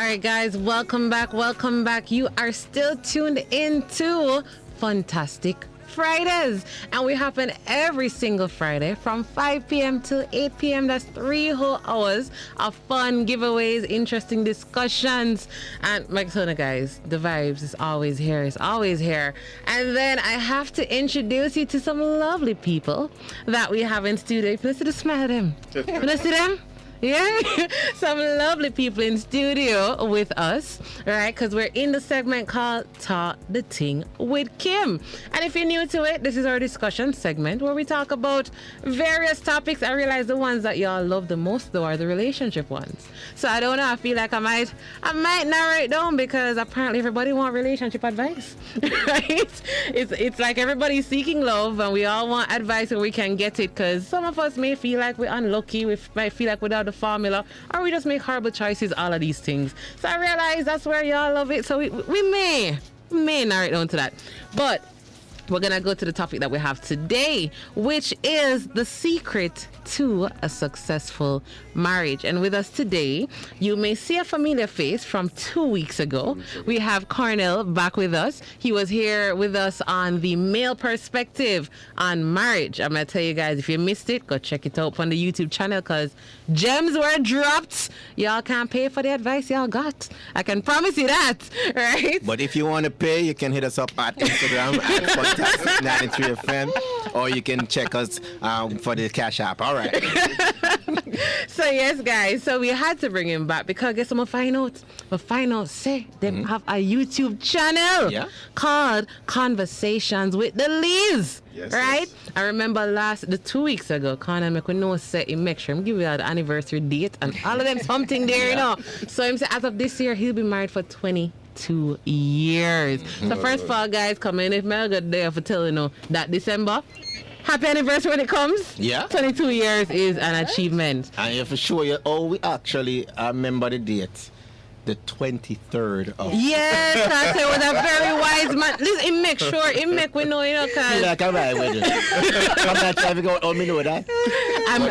right, guys, welcome back. Welcome back. You are still tuned into Funtastic Fridays, and we happen every single Friday from 5 p.m. till 8 p.m. That's 3 whole hours of fun, giveaways, interesting discussions, and like so, guys, the vibes is always here. It's always here. And then I have to introduce you to some lovely people that we have in studio. Let's see the smile of them. Let's see them. Yeah, some lovely people in studio with us, right? Because we're in the segment called Talk the Ting with Kim. And if you're new to it, this is our discussion segment where we talk about various topics. I realize the ones that y'all love the most, though, are the relationship ones. So I don't know. I feel like I might narrow it down because apparently everybody wants relationship advice, right? It's like everybody's seeking love, and we all want advice and we can get it. Because some of us may feel like we're unlucky. We might feel like without the formula, or we just make horrible choices, all of these things. So I realize that's where y'all love it. So we may narrow it down to that. But we're gonna go to the topic that we have today, which is the secret to a successful marriage. And with us today, you may see a familiar face from 2 weeks ago. We have Cordell back with us. He was here with us on the male perspective on marriage. I'm gonna tell you guys, if you missed it, go check it out on the YouTube channel because gems were dropped. Y'all can't pay for the advice y'all got. I can promise you that, right? But if you want to pay, you can hit us up at Instagram at Funtastic 93 FM, or you can check us for the Cash App. All right. So yes, guys. So we had to bring him back because guess what? We find out. Say they have a YouTube channel called Conversations with the Liz. Yes, right? yes. I remember the 2 weeks ago, Connor make we know say he make sure him give you the anniversary date and all of them something there, you know. So him say as of this year he'll be married for 22 years. So first of all, guys, come in if me got there for telling you that December. Happy anniversary when it comes. Yeah. 22 years is an achievement. And if I show you, we actually remember the date. The 23rd of... Yes, I say was a very wise man. Listen, he make sure, he make we know, you know, cause... Like, I'm right with it. I'm not trying to go, me know that.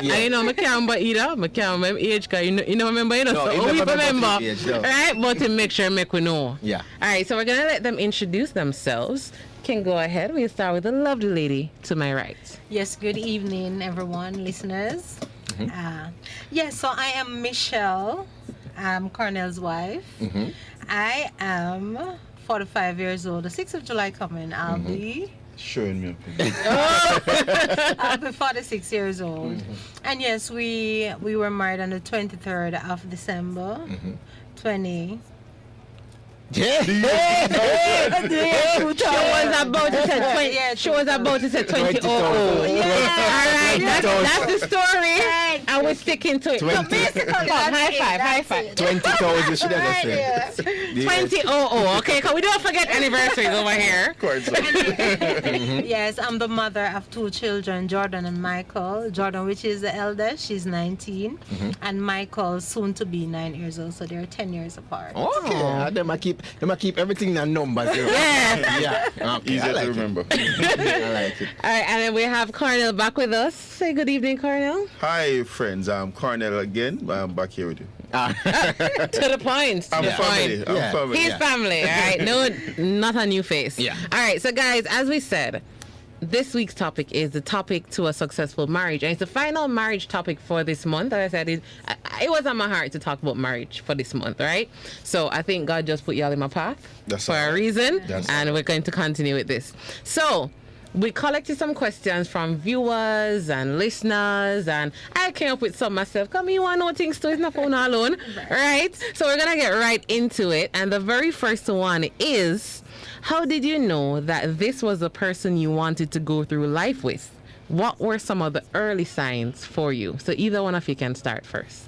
You know, I can't remember either. I can't remember age, cause you know, remember, you know, no, so we remember. Age, no. Right? But to make sure, make we know. Yeah. All right, so we're going to let them introduce themselves. Can go ahead. We'll start with the lovely lady to my right. Yes, good evening, everyone, listeners. Mm-hmm. So I am Michelle. I'm Cordell's wife. Mm-hmm. I am 45 years old. The 6th of July coming, I'll be... Showing me up. I'll be 46 years old. And yes, we were married on the 23rd of December, 20... Yeah. She was about to say 20. She was about to say 20. All right, that's the story. And we're sticking to it. 20. So basically, high five. 20,000 should have said. 20. Okay, because we don't forget anniversaries over here. Of course. Yes, I'm the mother of 2 children, Jordan and Michael. Jordan, which is the eldest, she's 19, and Michael, soon to be 9 years old. So they're 10 years apart. Okay. Them keep everything in numbers. Yeah. Okay, Easier like to remember. I like it. All right, and then we have Cordell back with us. Say good evening, Cordell. Hi, friends. I'm Cordell again. I'm back here with you. To the point. I'm family. I'm family. He's family, all right? No, not a new face. Yeah. All right, so guys, as we said, this week's topic is the topic to a successful marriage. And it's the final marriage topic for this month. As I said, it was on my heart to talk about marriage for this month, right? So I think God just put y'all in my path for a reason. And we're going to continue with this. So we collected some questions from viewers and listeners, and I came up with some myself. Come, you want to know things too? It's not phone alone, right? So we're going to get right into it. And the very first one is, how did you know that this was the person you wanted to go through life with? What were some of the early signs for you? So either one of you can start first.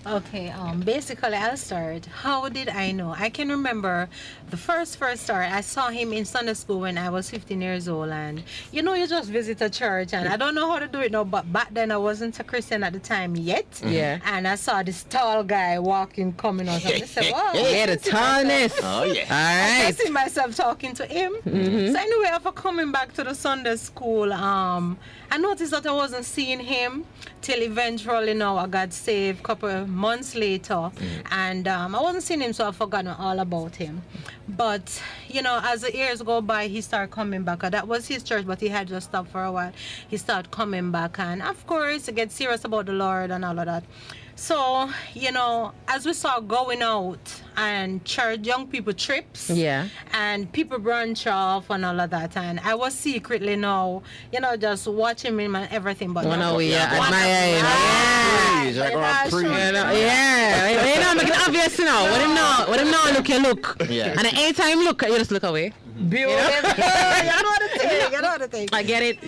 Okay, basically I'll start. How did I know? I can remember the first start. I saw him in Sunday school when I was 15 years old, and you know, you just visit a church, and I don't know how to do it now, but back then I wasn't a Christian at the time yet. Yeah. And I saw this tall guy walking, coming out, and I said, wow. Yeah, the tallness. Oh, yeah. All right. I see myself talking to him. So anyway, after coming back to the Sunday school, I noticed that I wasn't seeing him. till eventually now I got saved a couple of months later, and I wasn't seeing him, so I forgot all about him. But as the years go by, he started coming back. That was his church, but he had just stopped for a while. He started coming back, and of course, he gets serious about the Lord and all of that. So, as we start going out and church, young people trips, and people branch off and all of that, and I was secretly now, just watching him and everything. But admire him. Make it obvious now. What him now look. Yeah. And anytime look, you just look away. Beautiful. You know the thing. I get it.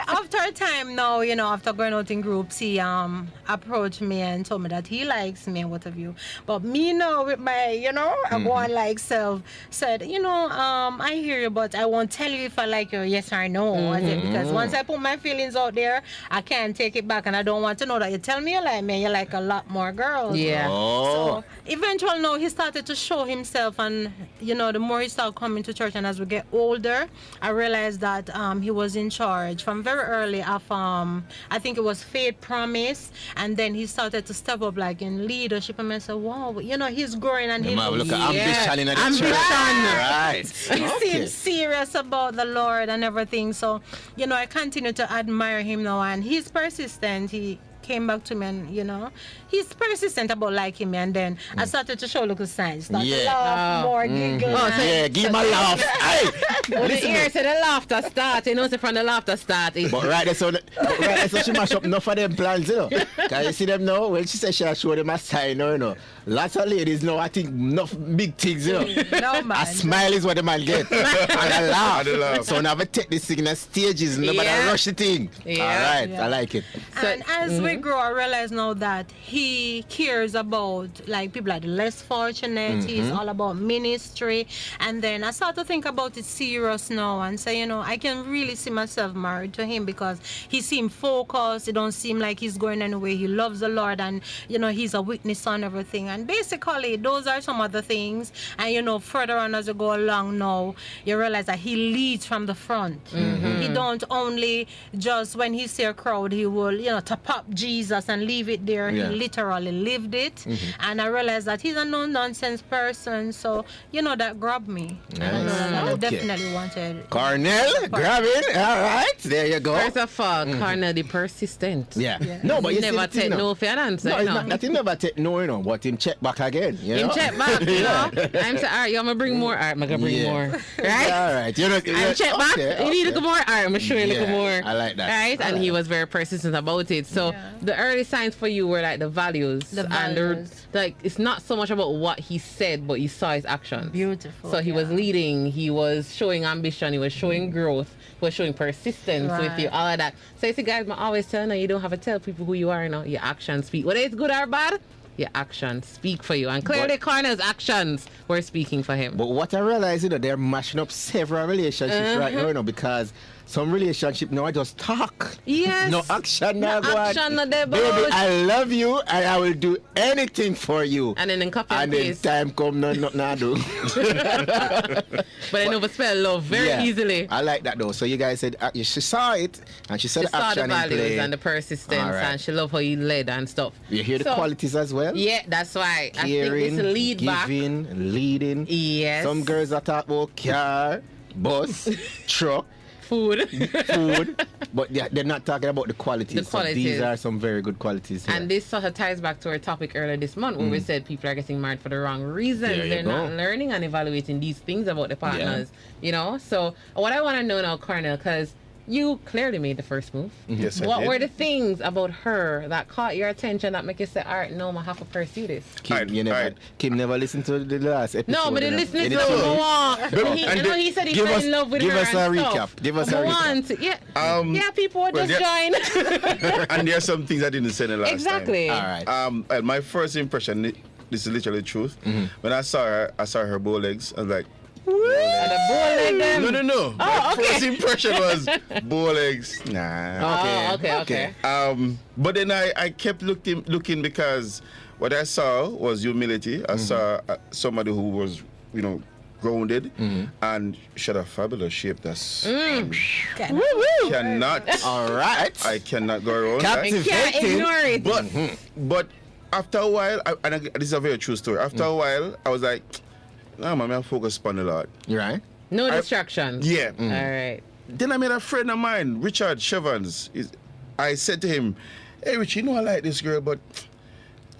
After a time now, after going out in groups, he approached me and told me that he likes me and what have you. But me now with my, I go on like self, said, I hear you, but I won't tell you if I like you, yes or no. I said, because once I put my feelings out there, I can't take it back, and I don't want to know that you tell me you like me, you like a lot more girls. Yeah. So eventually now he started to show himself, and the more he started coming to church, and as we get older, I realized that he was in charge from very early of I think it was Faith Promise, and then he started to step up like in leadership, and I said, wow, he's growing, and he's look at ambition in the church. Right. He seems serious about the Lord and everything. So I continue to admire him now, and he's persistent. He came back to me, and he's persistent about liking me, and then I started to show little signs, start to laugh more, giggle. Give him a laugh. Hey, the ear said the laughter start. So from the laughter start. But right there, so she mash up enough of them plans, Can you see them now? When she said she'll show them a sign, lots of ladies know, I think, enough big things, No, man. A smile is what the man get. And a laugh. So now we take this thing in stages, nobody rush the thing. All right, I like it. And as we grow, I realize now that he cares about people like the less fortunate. He's all about ministry. And then I start to think about it serious now and say, I can really see myself married to him, because he seems focused. It don't seem like he's going anywhere. He loves the Lord, and he's a witness on everything. And basically, those are some of the things. And further on as you go along now, you realize that he leads from the front. He don't only just when he see a crowd, he will tap up Jesus and leave it there. He literally lived it. And I realized that he's a no-nonsense person. So that grabbed me. And I definitely wanted. Cordell, grab it. All right, there you go. First of all, Cordell the persistent. No, but he you never take no for an answer. No, it's not that he never take no, but him check back again. Him check back, I'm saying, all right, I'm going to bring more. All right, I'm going to bring more. Right? All right. I'm check back. You need a little more. All right, I'm going to show you a little more. I like that. Right? And he was very persistent about it. So the early signs for you were like the values. And it's not so much about what he said, but you saw his actions. Beautiful. So he was leading, he was showing ambition, he was showing growth, he was showing persistence with you, all of that. So you see, guys, I always tell you, you don't have to tell people who you are, your actions speak. Whether it's good or bad, your actions speak for you. And clearly Cordell's actions were speaking for him. But what I realize, they're mashing up several relationships right now, because some relationship now I just talk. Yes. No action, no action, no baby, I love you and I will do anything for you. And then in copy and then time come, nothing I do. But I never spell love very easily. I like that though. So you guys said she saw it and she said she the action saw the values in play. and the persistence, and she loved how you led and stuff. You hear the qualities as well? Yeah, that's why. Caring, I think this lead giving, back. Leading. Yes. Some girls are talk about car, bus, truck. Food. But they're not talking about the qualities. So these are some very good qualities here. And this sort of ties back to our topic earlier this month where we said people are getting married for the wrong reasons. They're not learning and evaluating these things about the partners, So what I want to know now, Cordell, because you clearly made the first move. Yes, What were the things about her that caught your attention that make you say, all right, no, I have to pursue this? Kim never listened to the last episode. No, but they listened to it. He said he fell in love with her. Give us a recap. Give us a recap. People would just join. And there are some things I didn't say the last time. Exactly. All right. My first impression, this is literally the truth. When I saw her bow legs, I was like, and the bow leg them. No. My first impression was bow legs. Nah. Okay. But then I kept looking because what I saw was humility. I saw somebody who was, grounded, and she had a fabulous shape. That's Kind Woo woo. cannot. All right. I cannot go around. Captain. Can't ignore it. But after a while, this is a very true story. After a while, I was like, nah, man, I'm focused on a lot. Right. No distractions. Yeah. All right. Then I made a friend of mine, Richard Chevans. I said to him, hey, Rich, you know I like this girl, but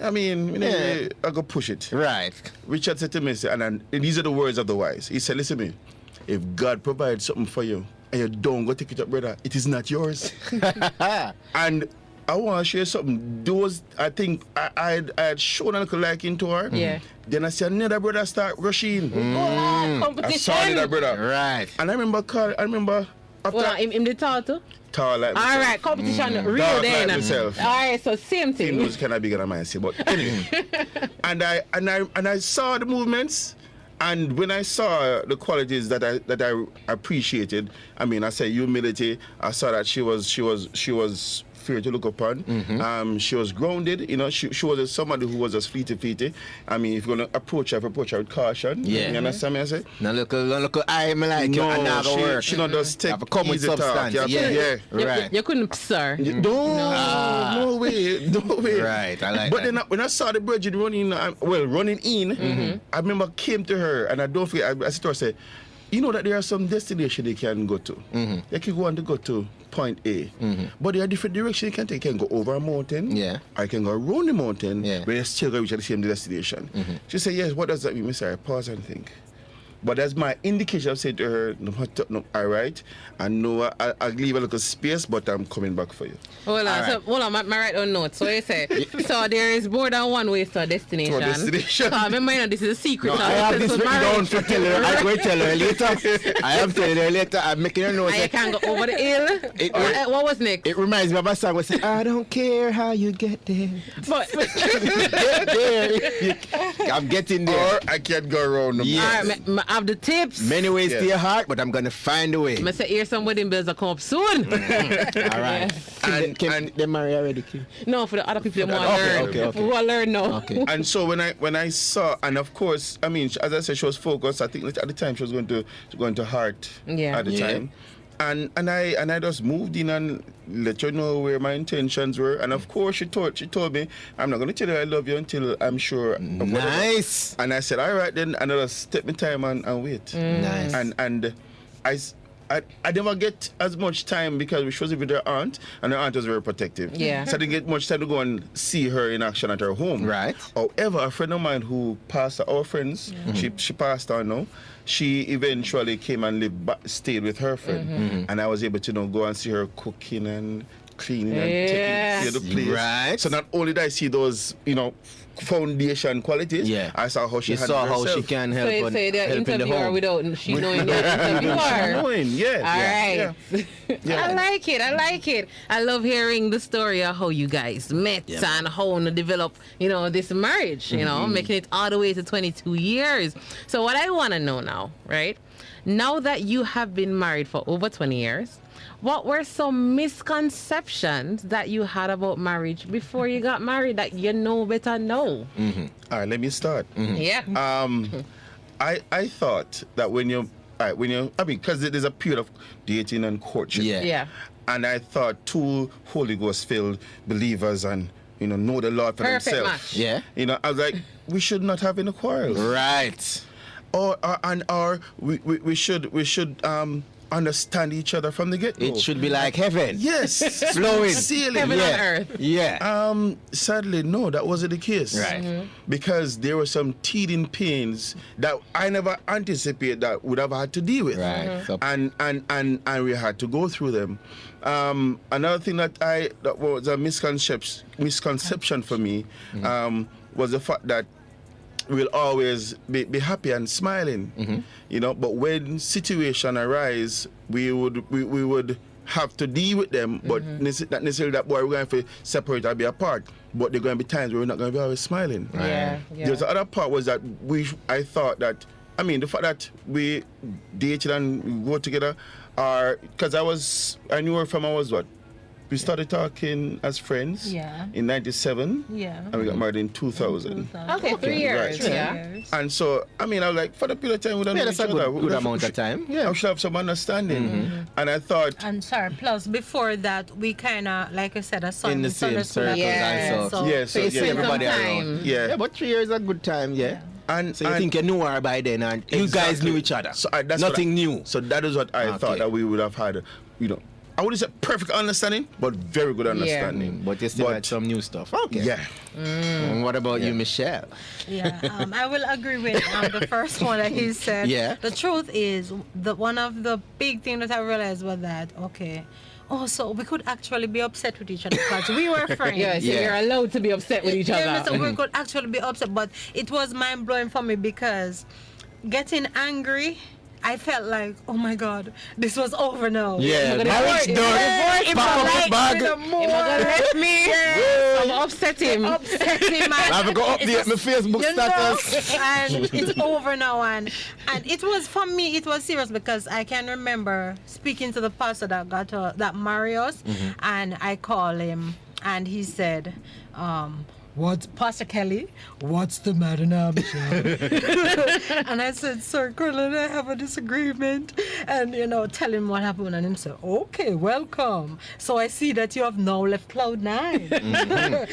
I mean, I go push it. Right. Richard said to me, and these are the words of the wise. He said, listen to me, if God provides something for you and you don't go take it up, brother, it is not yours. And I want to share something. I think I had shown a little liking to her. Yeah. Then I said, another brother start rushing. Oh, competition. I saw another brother. Right. And I remember after Well, him the tall too? tall like myself. All right, competition real Dark then. like myself. All right, so same Him thing. was kind of bigger than mine, but anyway. and I saw the movements, and when I saw the qualities that I appreciated, I mean, I say humility. I saw that she was fair to look upon. She was grounded. You know, she was somebody who was just fleety. I mean, if you're gonna approach her with caution. Yeah. You understand me? I say. Now look, I'm like you, and now go work. she not just take Have to come with easy talk. substance. Yeah. Right. You couldn't, sir. No way. Right, I like but that. then when I saw the Bridget running in, I remember came to her, and I don't forget, I said to her, I said, you know that there are some destinations they can go to. They can go on to go to point A. But there are different directions you can take. You can go over a mountain. Yeah. Or you can go around the mountain, Yeah. but you still go reach the same destination. She said, yes, what does that mean? I pause and think. But that's my indication. I said to her, no, all right. I know I'll leave a little space, but I'm coming back for you. Hold on, my right on note. So you say, so there is more than one way to a destination. To a destination. So remember, this is a secret. No, I have this written down for tell her. I will tell her later. I am telling her later. I'm making her know. And you can go over the hill. What was next? It reminds me of a song where say, I don't care how you get there. But, Get there. I'm getting there. Or I can't go around the Yes. all right, I have the tips. Many ways Yes. to your heart, but I'm going to find a way. I say, here's some wedding bells that come up soon. All right. And they marry already, Kim? No, for the other people, they want to learn. okay. Who want to learn now. Okay. And so when I saw, and of course, I mean, as I said, she was focused. I think at the time she was going to heart. Yeah. At the Yeah. time, and I just moved in and let you know where my intentions were. And of course, she told me, I'm not going to tell you I love you until I'm sure. Of whatever." Nice. And I said, all right then, and I'll just take my time and wait. Nice. And I never get as much time because she was with her aunt, and her aunt was very protective. Yeah. So I didn't get much time to go and see her in action at her home. Right. However, a friend of mine who passed, our friends, she passed on now. She eventually came and stayed with her friend, and I was able to go and see her cooking and cleaning and taking care of the place. Right. So not only did I see those, foundation qualities, Yeah. I saw how she You saw how herself. she can So help you on say they're help in the interviewer home. without she knowing they're interviewer. Knowing, yeah. All yeah, right. Yeah. I like it. I love hearing the story of how you guys met and how to develop, this marriage, making it all the way to 22 years. So what I want to know now, right? Now that you have been married for over 20 years, what were some misconceptions that you had about marriage before you got married that you know better now? All right, let me start. Yeah. I thought that because there's a period of dating and courtship. Yeah. Yeah. And I thought two Holy Ghost filled believers and know the Lord for Perfect themselves. match. Yeah. I was like, we should not have any quarrels. Right. Or we should understand each other from the get-go. It should be like heaven. Yes. Flowing. Sailing. Heaven Yeah. on earth. Yeah. Sadly, no, that wasn't the case. Right. Because there were some teething pains that I never anticipated that would have had to deal with. Right. So- And we had to go through them. Another thing that was a misconception for me was the fact that we'll always be happy and smiling, but when situation arise, we would have to deal with them, but not necessarily that boy we're going to separate or be apart, but there are going to be times where we're not going to be always smiling. Yeah. There's the other part was that I thought that, the fact that we dated and we go together, because I knew her from I was what, We started talking as friends in 97. Yeah. And we got married in 2000. Okay, 3 years. Right. Yeah. And so, I mean, I was like, for the period of time we don't know that's each a other. good amount of time. Yeah. I should have some understanding. And I thought, And sorry, plus before that, we kind of, like I said, a son In the same circles Yeah. and so. yeah, so you spent Everybody some around. time. Yeah, but 3 years is a good time, yeah. and So you and- think you knew her by then and you guys Exactly. knew each other. So that's what Nothing new. So that is what I Okay. thought that we would have had, I wouldn't say perfect understanding, but very good understanding. But you still had some new stuff. Okay. Yeah. And what about you, Michelle? Yeah, I will agree with the first one that he said. Yeah. The truth is, one of the big things that I realized was that, so we could actually be upset with each other because we were friends. Yeah, so Yeah. you're allowed to be upset with each Yeah, other. so we could actually be upset, but it was mind blowing for me because getting angry, I felt like, oh my God, this was over now. Yeah, But marriage it's done. If Pack up I the bag. If I gonna let me, I'm upset him. Upset him, I have to go update my Facebook status. And it's over now, and it was, for me, it was serious because I can remember speaking to the pastor that married us, and I called him and he said, "What, Pastor Kelly? What's the matter now, Michelle?" And I said, "Sir, Cordell and I have a disagreement," and tell him what happened, and him said, "Okay, welcome. So I see that you have now left Cloud9.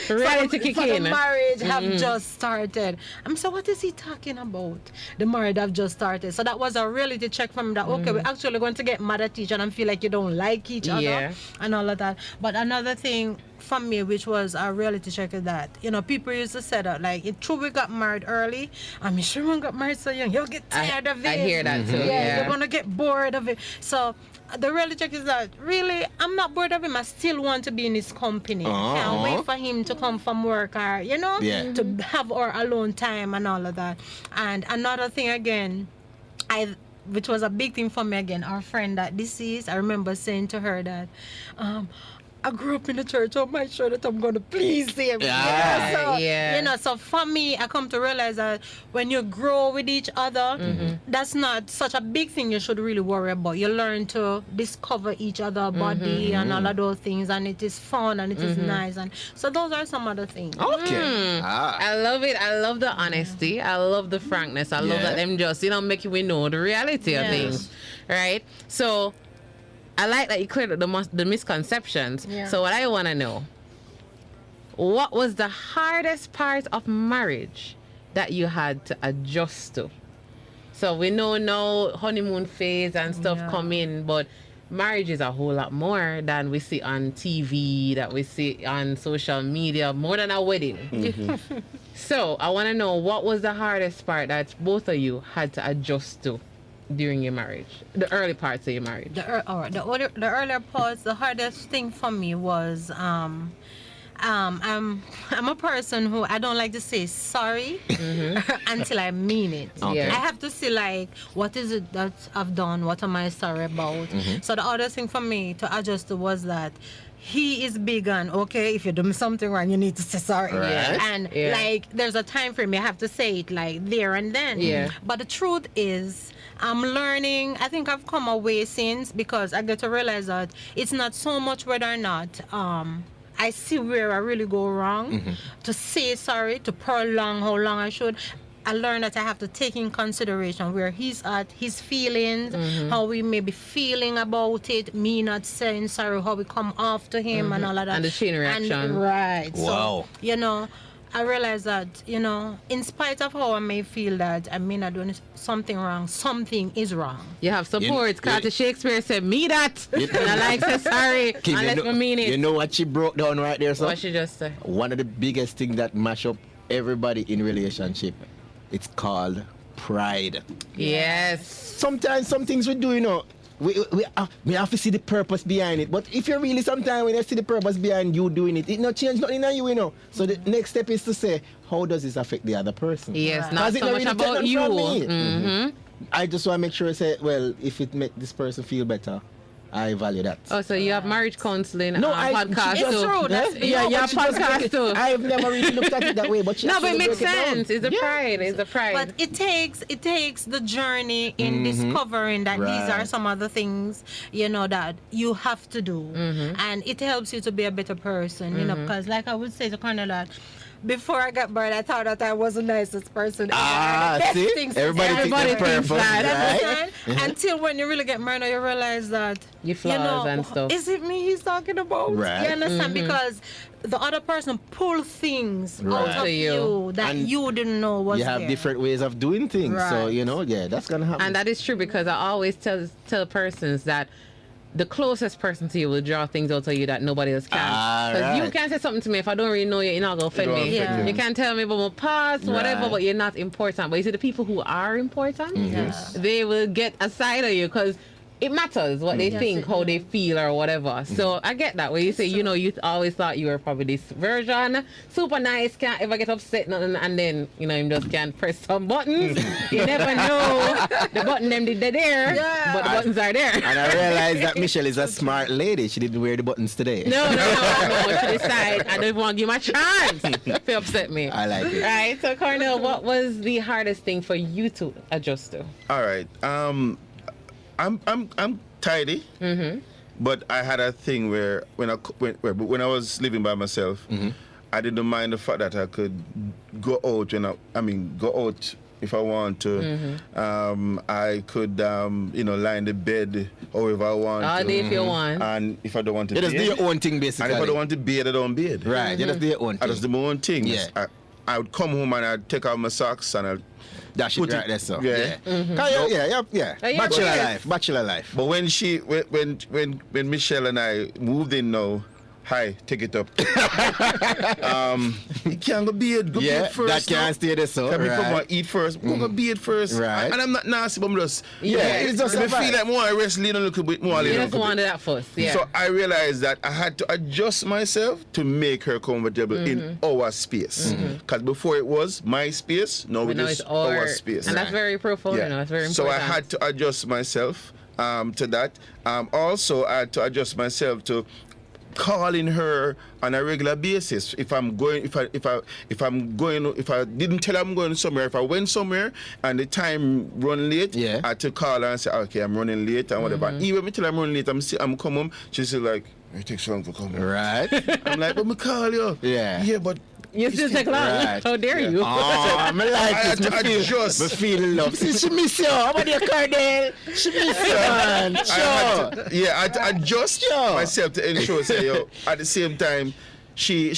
Ready to kick so in. the marriage have just started." I'm so, what is he talking about? The marriage have just started. So that was a reality check for me that we're actually going to get mad at each other and feel like you don't like each other Yeah. and all of that. But another thing for me, which was a reality check, is that people used to say that, like, it's true we got married early. I mean, sure, we got married so young, you'll get tired of it. I hear that too. Yeah. You're gonna get bored of it. So the reality check is that really I'm not bored of him. I still want to be in his company. Can't wait for him to come from work, or to have our alone time and all of that. And another thing again, which was a big thing for me again, our friend that deceased, I remember saying to her that I grew up in the church, so I'm not sure that I'm going to please him. Yeah. So for me, I come to realize that when you grow with each other, that's not such a big thing you should really worry about. You learn to discover each other's body and all of those things, and it is fun and it is nice. And so those are some other things. Okay. I love it. I love the honesty. I love the frankness. I love Yeah. that them just, make we know the reality of things. Right? So I like that you cleared up the misconceptions. Yeah. So what I want to know, what was the hardest part of marriage that you had to adjust to? So we know now honeymoon phase and stuff come in, but marriage is a whole lot more than we see on TV, that we see on social media, more than a wedding. So I want to know, what was the hardest part that both of you had to adjust to during your marriage, the early parts of your marriage? The earlier parts, the hardest thing for me was I'm a person who I don't like to say sorry until I mean it. Okay. I have to say, like, what is it that I've done? What am I sorry about? So the other thing for me to adjust to was that he is big on, if you do something wrong, you need to say sorry. Right. And like, there's a time frame, you have to say it like there and then. Yeah. But the truth is, I'm learning. I think I've come away since, because I get to realize that it's not so much whether or not I see where I really go wrong, to say sorry, to prolong how long I should. I learned that I have to take in consideration where he's at, his feelings, how we may be feeling about it, me not saying sorry, how we come off to him and all of that. And the chain reaction. Right. Wow. So, I realize that, in spite of how I may feel that I may not do something wrong, something is wrong. You have support. You- Carter Shakespeare said, "Me that." And I like say sorry. Kim, Unless we mean it. you know what she broke down right there, so? What she just say? One of the biggest things that mash up everybody in relationship, it's called pride. Yes. Sometimes some things we do, we have to see the purpose behind it. But if you really, sometimes when you see the purpose behind you doing it, it not change nothing in you, So the next step is to say, how does this affect the other person? Yes, Right. not 'Cause it so not much really about take you. nothing from me. Mm-hmm. I just want to make sure I say, well, if it make this person feel better, I value that. Oh, so you have marriage counseling podcast It's too. true. That's Yeah, you have but she just podcast make it- too. I've never really looked at it that way, but she No, but it actually makes break down. sense. It's the pride. It's the pride. But it takes the journey in discovering that these are Right. some other things, that you have to do, and it helps you to be a better person, because like I would say to Cordell that before I got married, I thought that I was the nicest person ever. The best See? things Everybody Everybody thinks they're thinks perfect, that. right? Until when you really get married, you realize that Your flaws and stuff. Is it me he's talking about? Right. You understand? Because the other person pull things Right. out of To you. you that And you didn't know was You have there. different ways of doing things, so Right. that's gonna happen. And that is true because I always tell persons that the closest person to you will draw things out of you that nobody else can. Because you right. can't say something to me if I don't really know you, you're not going to offend don't me. offend you. You can't tell me about my past, whatever, Right. but you're not important. But you see, the people who are important, Yes. they will get a side of you because it matters what they think, how they feel, or whatever. So I get that. When you say, you always thought you were probably this version, super nice, can't ever get upset, nothing, and then, him just can't press some buttons. You never know the button them they're there, but the buttons are there. And I realized that Michelle is a smart lady. She didn't wear the buttons today. No. To decide, I don't want to give my chance to upset me. I like it. Right. So, Cordell, what was the hardest thing for you to adjust to? All right. I'm tidy, but I had a thing where when I was living by myself, I didn't mind the fact that I could go out go out if I want to. I could lie in the bed however I want All to. day if you want. And if I don't want to You just do bathe, your own thing, basically. and if I don't want to bathe, I don't bathe. Right, you just do your own I thing. just do my own thing. Yeah. I would come home and I'd take out my socks and I'd Dash it put right it- there, so. yeah. Yeah. Oh, yeah, Bachelor life. But when Michelle and I moved in now, hi, take it up. You can't go beard, go Yeah, beard first. that can't stay there, so. Can we come Right. and eat first? Go beard first. Right. And I'm not nasty, but I'm just it's just I a feel vibe. like more I rest lean a little bit more. You lean a just little bit. wanted that first. Yeah. So I realized that I had to adjust myself to make her comfortable in our space. Because before it was my space, now But it now is it's our space. And that's very profound, it's very important. So I had to adjust myself to that. Also, I had to adjust myself to calling her on a regular basis. If I didn't tell her I'm going somewhere, if I went somewhere and the time run late, Yeah. I had to call her and say, okay, I'm running late and whatever. Even when I tell her I'm running late, I'm come home, she's like, it takes so long to come home. Right. I'm like, but me call you. Yeah. Yeah, but You still take long. Right. How dare you? Oh, I like I had this. to adjust. Me feel love. See, she miss you. How about your Cordell? She miss you, man. I Sure. had to adjust Sure. myself to ensure, say, at the same time, she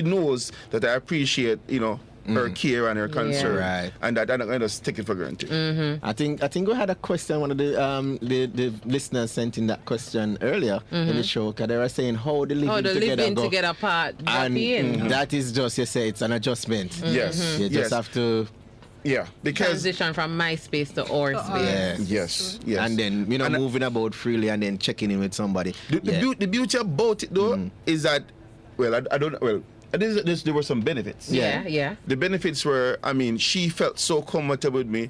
knows that I appreciate, her care and her concern, Right. and that I'm not going to take it for granted. I think we had a question. One of the listeners sent in that question earlier in the show, because they were saying how the living Oh, the together living go. together part. And in. that is just, you say, it's an adjustment. Yes, You just yes, have to, because Transition from my space to our space. yes, and then moving about freely and then checking in with somebody. the beauty about it though is that, there were some benefits. Yeah. The benefits were, she felt so comfortable with me.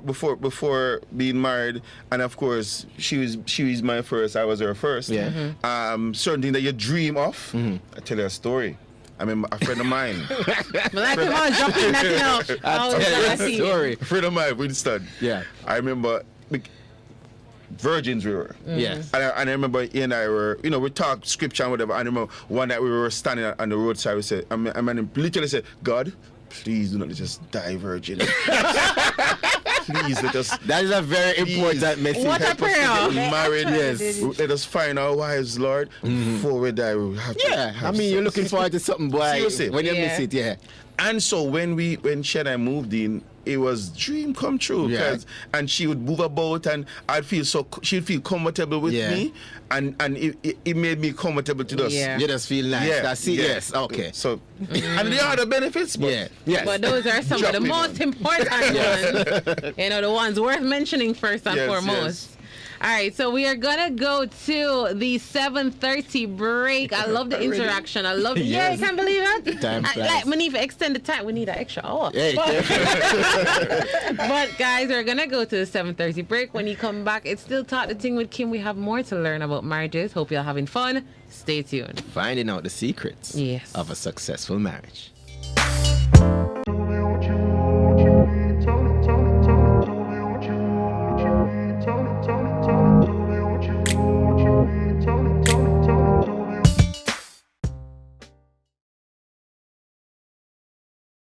Before being married, and of course she was my first. I was her first. Yeah. Certain things that you dream of. I tell you a story. I mean, a friend of mine. But like, come on, jump in that now. I'll tell you a story. A friend of mine, Winston. Yeah. I remember. Virgins we were. Yes. And I remember he and I were, we talked scripture and whatever. I remember one night we were standing on the roadside. We said, literally said, God, please do not let us die virgin. Please let us. That is a very important message. What a help us to prayer. get married. Yes. Let us find our wives, Lord, before we die. We have to Yeah, have you're sex. looking forward to something, boy. Seriously. When you Yeah. miss it, yeah. And so when she and I moved in, it was dream come true. Yeah. And she would move about, and she'd feel comfortable with Yeah. me, and it made me comfortable to just. Yeah. You just feel nice. Yeah, That's it. yeah. Yes. Okay. So, and there are the benefits, but Yeah. Yes. But those are some of the Jumping most important ones. The ones worth mentioning first and Yes, foremost. All right, so we are gonna go to the 7:30 break. I love the interaction. I love it. Yeah, you can't believe it. Time flies. Like, we need to extend the time. We need an extra hour. Hey, But guys, we're gonna go to the 7:30 break. When you come back, it's still Talk the Ting with Kim. We have more to learn about marriages. Hope you're having fun. Stay tuned. finding out the secrets Yes. of a successful marriage.